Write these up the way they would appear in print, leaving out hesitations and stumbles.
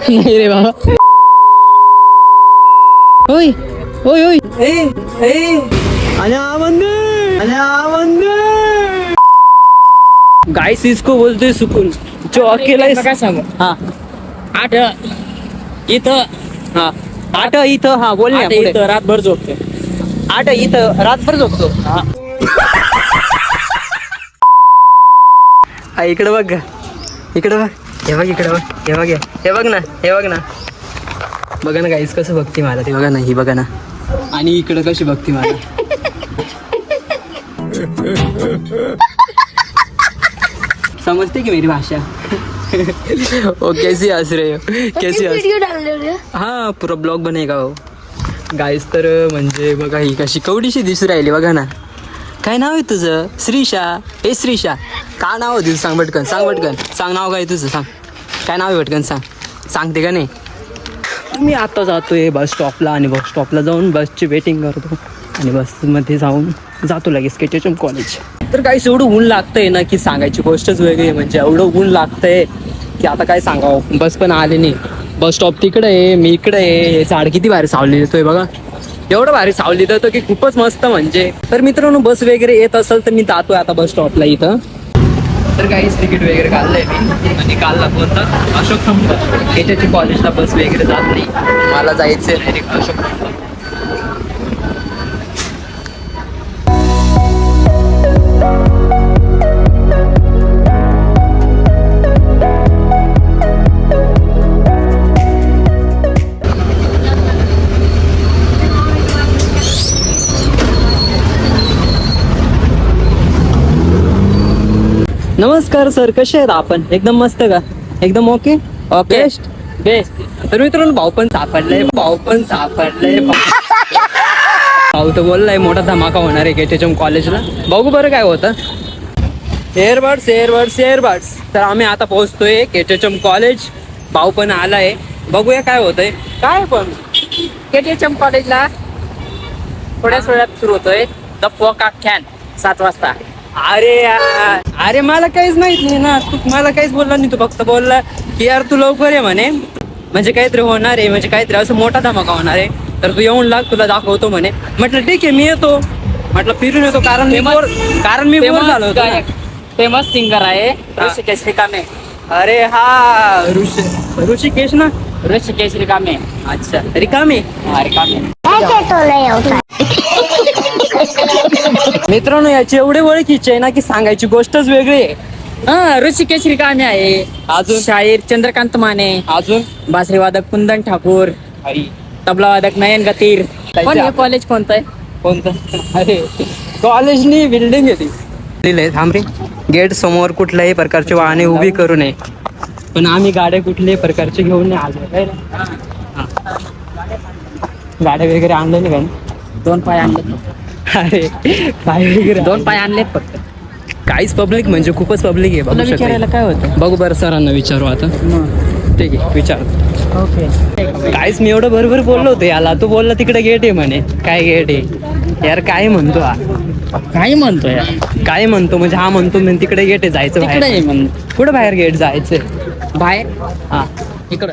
नाही रे बाबा. ओय ओय ओय गाइस इसको बोलते सुकून. जो अकेला काय सांगू. हा 8 इथं हा 8 इथं. हा बोल ना पुढे. इथं रातभर झोपते. 8 इथं रातभर झोपतो. हा इकडे बघ इकडे बघ. हे बघ इकडे बघ. हे बघ हे बघ ना. हे बघ ना. बघा ना गाईस कसं बघते मला ते. बघा ना ही बघा ना. आणि इकडं कशी बघते मला. समझते की मेरी भाषा. ओ कैसी हंस रहे हो. कैसी हंस. हाँ पूरा ब्लॉग बनेगा हो गाईस. तर म्हणजे बघा ही कशी कवडीशी दिसू राहिली. बघा ना. काय नाव आहे तुझं. श्रीशा. हे श्रीशा का नाव आहे तुझं. सांग पटकन. सांग पटकन. सांग नाव काय तुझं. सांग काय नाव आहे पटकन. सांगते का नाही. मी आता जातोय बस स्टॉपला आणि बस स्टॉपला जाऊन बसची वेटिंग करतो आणि बसमध्ये जाऊन जातो लगेच केटीएम कॉलेज. तर काही एवढं ऊन लागतंय ना की सांगायची गोष्टच वेगळी आहे. म्हणजे एवढं ऊन लागतंय की आता काय सांगावं. बस पण आले नाही. बस स्टॉप तिकडे आहे. मी इकडे आहे. झाड किती भारी सावली देतोय बघा. एवढं भारी सावली देतो की खूपच मस्त. म्हणजे तर मित्रांनो बस वगैरे येत असेल तर मी जातोय आता बस स्टॉपला इथं. तर काहीच तिकीट वगैरे काढलंय मी आणि कालला कोणता अशोक स्तंभ. याच्याची कॉलेजला बस वगैरे जात नाही. मला जायचं डायरेक्ट अशोक स्तंभ. नमस्कार सर, कसे आहेत आपण. एकदम मस्त का. एकदम ओके. Best best. तर मित्रांनो भाऊ पण सापडलंय. भाऊ तर बोललाय मोठा धमाका होणार आहे केटीएम कॉलेजला. बघू बरं काय होतं. एअरबड्स. तर आम्ही आता पोहोचतोय केटीएम कॉलेज. भाऊ पण आलाय. बघूया काय होतंय. काय पण केटीएम कॉलेजला थोड्याच वेळात सुरू होतोय द फोक आख्यान 7 वाजता. अरे मला काहीच माहित नाही ना. तू मला काहीच बोलला नाही. तू फक्त बोलला की यार तू लवकर ये म्हणे. म्हणजे काहीतरी होणार आहे. म्हणजे काहीतरी असं मोठा धमाका होणार आहे. तर तू येऊन लाग तुला दाखवतो म्हणे. म्हटलं ठीक आहे मी येतो. म्हटलं फिरून येतो. कारण मी बोर झालो होतो ना. फेमस सिंगर आहे ऋषिकेश रिकामे. अरे हा ऋषिकेश ना. ऋषिकेश रिकामे. अच्छा रिकामे. हा रिकामे. मित्रांनो याची एवढे ओळखीचे आहे ना की सांगायची गोष्टच वेगळी आहे. हा ऋषिकेश रिकामे आहे. अजून शाहीर चंद्रकांत माने. अजून बासरीवादक कुंदन ठाकूर. तबलावादक नयन गतीर. पण हे कॉलेज कोणतं आहे. कोणतं. अरे कॉलेजनी बिल्डिंग आहे ती. लिहिलंय थांब रे. गेट समोर कुठल्याही प्रकारची वाहने उभी करू नये. पण आम्ही गाड्या कुठल्याही प्रकारचे घेऊन नाही आलो. काय गाड्या वगैरे आणलं नाही का. 2 पाय आणले. अरे पाय वगैरे 2 पाय आणलेत फक्त. काहीच पब्लिक म्हणजे खूपच पब्लिक आहे. तुला विचारायला काय होतं. बघू बरं सरांना विचारू आता. ठीक आहे विचार. ओके. काहीच मी एवढं बरोबर बोललो होतो याला. तू बोलला तिकडे गेट आहे म्हणे. काय गेट आहे यार. काय म्हणतो हा. काय म्हणतोय. काय म्हणतो म्हणजे हा म्हणतो मी तिकडे गेट आहे जायचं तिकडे बाहेर. आहे म्हण. कुठं बाहेर गेट जायचं बाहेर. हा इकडं.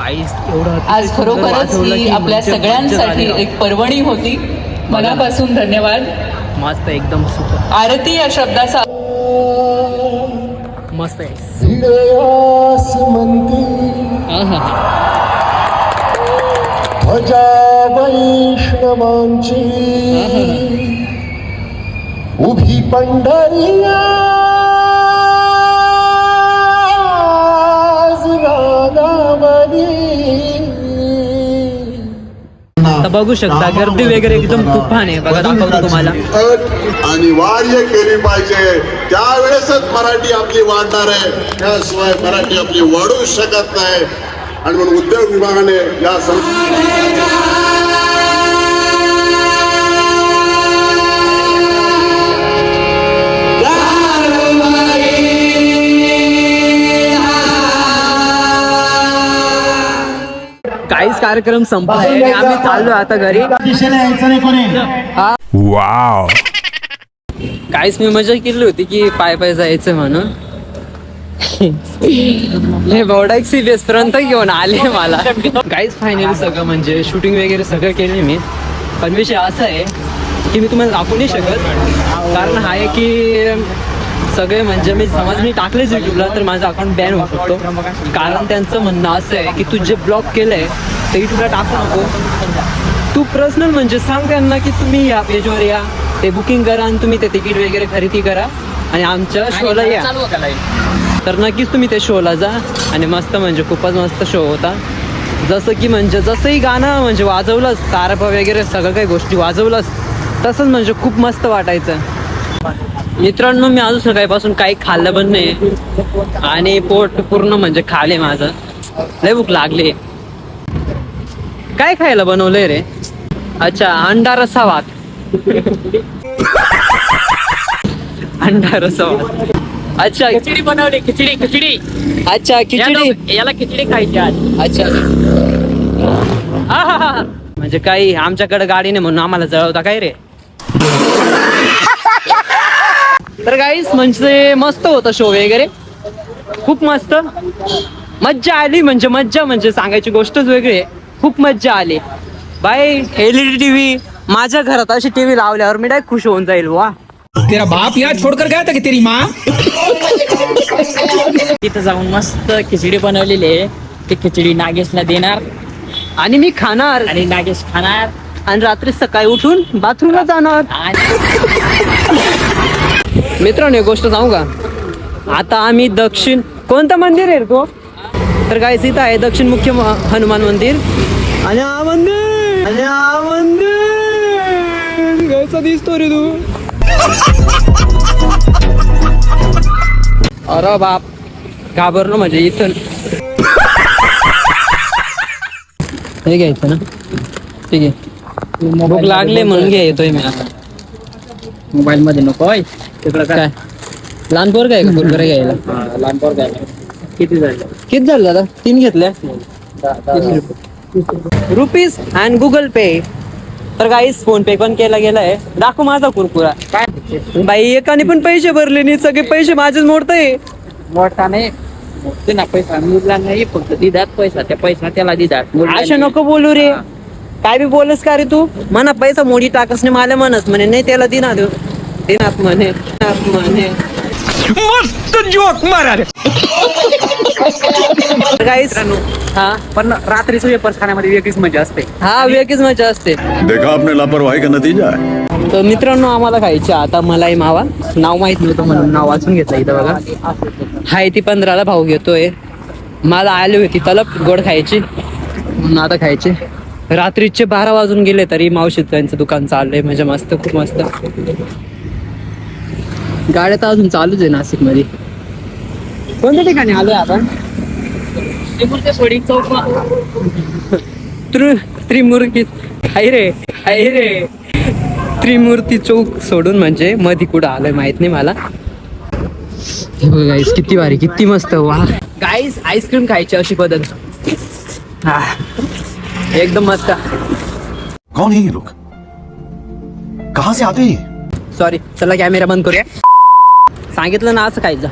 गाईस एवढं आज खरोखरच ही आपल्या सगळ्यांसाठी एक पर्वणी होती. मनापासून धन्यवाद. मस्त एकदम सुपर आरती या शब्दाचा मस्त आहे. ध्वजा वैष्णवांची उभी पंढरी आज रागावली. आता बघू शकता गर्दी वगैरे एकदम तुफान आहे बघा. दाखवतो तुम्हाला. अनिवार्य केली पाहिजे त्यावेळेसच मराठी आपली वाढणार आहे. त्याशिवाय मराठी आपली वाढू शकत नाही. आणि म्हणून उद्योग विभागाने या काहीच कार्यक्रम संपला आहे आणि आम्ही चाललो आता घरी. काहीच मी मजा केली होती की पाय पाय जायचं म्हणून. हे बोर्डा एक सीबीएस पर्यंत घेऊन आले मला. काहीच फायनली सगळं म्हणजे शूटिंग वगैरे सगळं केले मी. पण विषय असा आहे की मी तुम्हाला दाखवू नाही शकत. कारण हा आहे की सगळे म्हणजे मी समज मी टाकलेच युट्यूबला तर माझं अकाउंट बॅन होऊ शकतो. कारण त्यांचं म्हणणं असं आहे की तू जे ब्लॉग केलंय ते युट्यूबला टाकू नको. तू पर्सनल म्हणजे सांग त्यांना की तुम्ही या पेजवर या, ते बुकिंग करा आणि तुम्ही ते तिकीट वगैरे खरेदी करा आणि आमच्या शोला या. तर नक्कीच तुम्ही त्या शोला जा. आणि मस्त म्हणजे खूपच मस्त शो होता. जसं की म्हणजे जसंही गाणं म्हणजे वाजवलंच, तारपा वगैरे सगळं काही गोष्टी वाजवलंच तसंच म्हणजे खूप मस्त वाटायचं. मित्रांनो मी अजून सकाळपासून काही खाल्लं पण नाही आणि पोट पूर्ण म्हणजे खाले माझं. लय भूक लागली. काय खायला बनवलंय रे? अच्छा अंडा रसा भात. अंडा रसा भात. अच्छा खिचडी बनवली. खिचडी. अच्छा खिचडी. याला खिचडी खायची आज. अच्छा म्हणजे काही आमच्याकडे गाडी नाही म्हणून आम्हाला जळवता काय रे. तर गाईस म्हणजे मस्त होता शो वगैरे. खूप मस्त मज्जा आली. म्हणजे मज्जा म्हणजे सांगायची गोष्टच वेगळी आहे. खूप मज्जा आली. Bye LED TV. माझ्या घरात अशी टीव्ही लावल्यावर मी डायरेक्ट खुश होऊन जाईल. वा तेरा बाप यार छोडकर गया था की तेरी माँ. तिथं जाऊन मस्त खिचडी बनवलेली आहे. ती खिचडी नागेशला देणार आणि मी खाणार आणि नागेश खाणार आणि रात्री सकाळी उठून बाथरूमला जाणार. मित्रांनो एक गोष्ट सांगू का. आता आम्ही दक्षिण कोणतं मंदिर आहे रे तो. तर काय इथं आहे दक्षिण मुख्य हनुमान मंदिर. आणि हा मंदिर कसा दिसतो रे तू. अरे बाप घाबरलो म्हणजे इथं. हे घ्यायचं ना. ठीक आहे. भूक लागले म्हणून घे येतोय मी आता. मोबाईल मध्ये नको तिकडं काय लहान पोर काय कुरकुरे घ्यायला. लहान पोर घ्यायला. किती झालं दादा. 3 घेतल्या रुपीज अँड गुगल पे. तर काहीच फोन पे पण केला गेलाय. दाखव माझा कुरकुरा. काय बाई एकाने पण पैसे भरले नाही. सगळे पैसे माझेच मोडतंय. मोठा नाही मोठते ना पैसा मुलगा नाही फक्त दिदात पैसा. त्या पैसा त्याला दिदात. अशा नको बोलू रे. काय बी बोलस का रे तू. म्हणा पैसा मोडी टाकस नाही मला म्हणत म्हणे नाही त्याला दिना देऊ देनात म्हणे मस्त जोक मारा रे. हा पण रात्रीचं वेपर्स खाण्यामध्ये वेगळीच मजा असते. हा वेगळीच मजा असते. देखा आपने लापरवाही का नतीजा है. तर मित्रांनो आम्हाला खायचे आता मलाई मावा. नाव माहित नव्हतं म्हणून नाव वाचून घेतलं इथं बघा. हाय ती 15ला भाव घेतोय. मला आली होती तलप गोड खायची म्हणून आता खायचे. रात्रीचे 12 वाजून गेले तरी मावशीत त्यांचं दुकान चाललंय म्हणजे मस्त खूप मस्त. गाड्या तर अजून चालूच आहे नाशिक मध्ये. कोणत्या ठिकाणी आलोय आपण. त्रिमूर्ती त्रिमूर्ती चौक सोडून म्हणजे मध्ये कुठं आलोय माहित नाही मला. हे बघ गाईस किती भारी किती मस्त. वा गाईस आईस्क्रीम खायची अशी पद्धत. एकदम मस्त. कौन है ये लोग, कहां से आते हैं. सॉरी चला कॅमेरा बंद करूया. सांगितलं ना असं खायचं.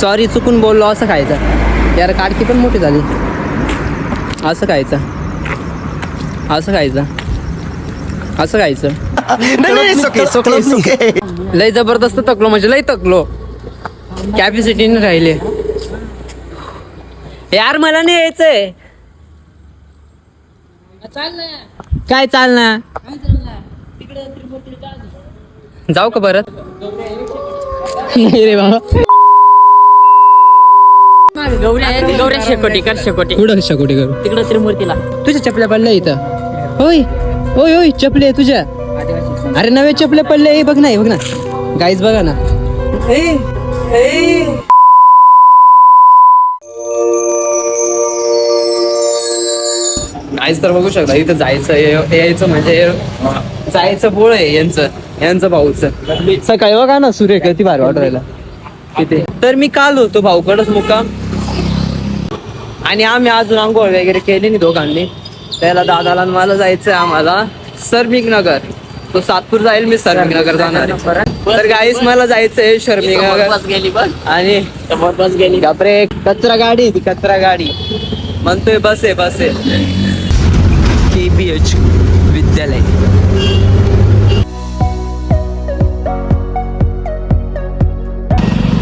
सॉरी चुकून बोललो असं खायचं यार. काडकी पण मोठी झाली. असं खायचं असं खायचं असं खायचं. लय जबरदस्त तकलो म्हणजे लय तकलो. कॅपॅसिटीने राहिले यार. मला नाही यायचंय. काय चालना जाऊ का परत. नाही रे बाबा. गौऱ्या शेकोटी कर शेकोटी कुठं शेकोटी करू. तिकडं त्रिमूर्तीला. तुझ्या चपल्या पडल्या इथं. होय होय होय चपले तुझ्या. अरे नवे चपले पडले. बघ ना बघ ना गाईज बघा ना. गाईज तर बघू शकता इथं जायचं यायचं म्हणजे जायचं बोळ आहे यांचं भाऊचं. सकाळी बघा ना सूर्य किती भारी वाटायला तिथे. तर मी काल होतो भाऊकडच मुक्काम आणि आम्ही अजून आंघोळ वगैरे केली नाही दोघांनी. त्याला दादाला आणि मला जायचंय आम्हाला शर्मिक नगर. तो सातपूर जाईल मी शर्मिक नगर जाणार. तर गाईस मला जायचंय शर्मिक नगर. गेली बघ आणि बस गेली. बापरे कचरा गाडी ती कचरा गाडी म्हणतोय. बस आहे KBH विद्यालय.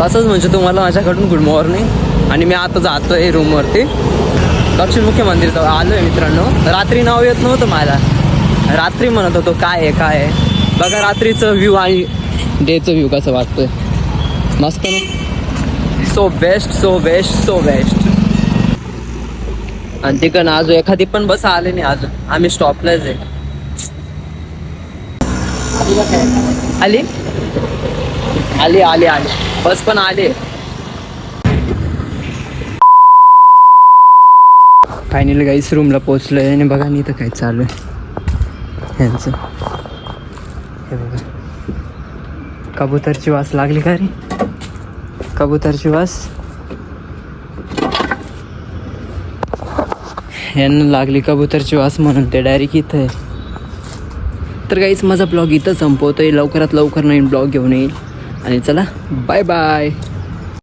तसंच म्हणजे तुम्हाला माझ्याकडून गुड मॉर्निंग. आणि मी आता जातोय रूमवरती. दक्षिणमुखी मंदिर आलोय मित्रांनो. रात्री नाव येत नव्हतं मला. रात्री म्हणत होतो काय आहे. बघा रात्रीचं व्ह्यू आणि डेचं व्ह्यू कसं वाटतोय. मस्त ना. So best. आणि तिकडनं अजून एखादी पण बस आली नाही अजून. आम्ही स्टॉपलाच आहे. आली बस पण आली. फायनली गाईस रूमला पोहोचलोय. आणि बघा नाही तर काय चालू आहे यांचं. हे बघा कबूतरची वास लागली का रे. कबूतरची वास यांना लागली कबूतरची वास म्हणून ते डायरेक्ट इथं आहे. तर गाईस माझा ब्लॉग इथं संपवतोय. लवकरात लवकर नवीन ब्लॉग घेऊन येईल. आणि चला बाय बाय.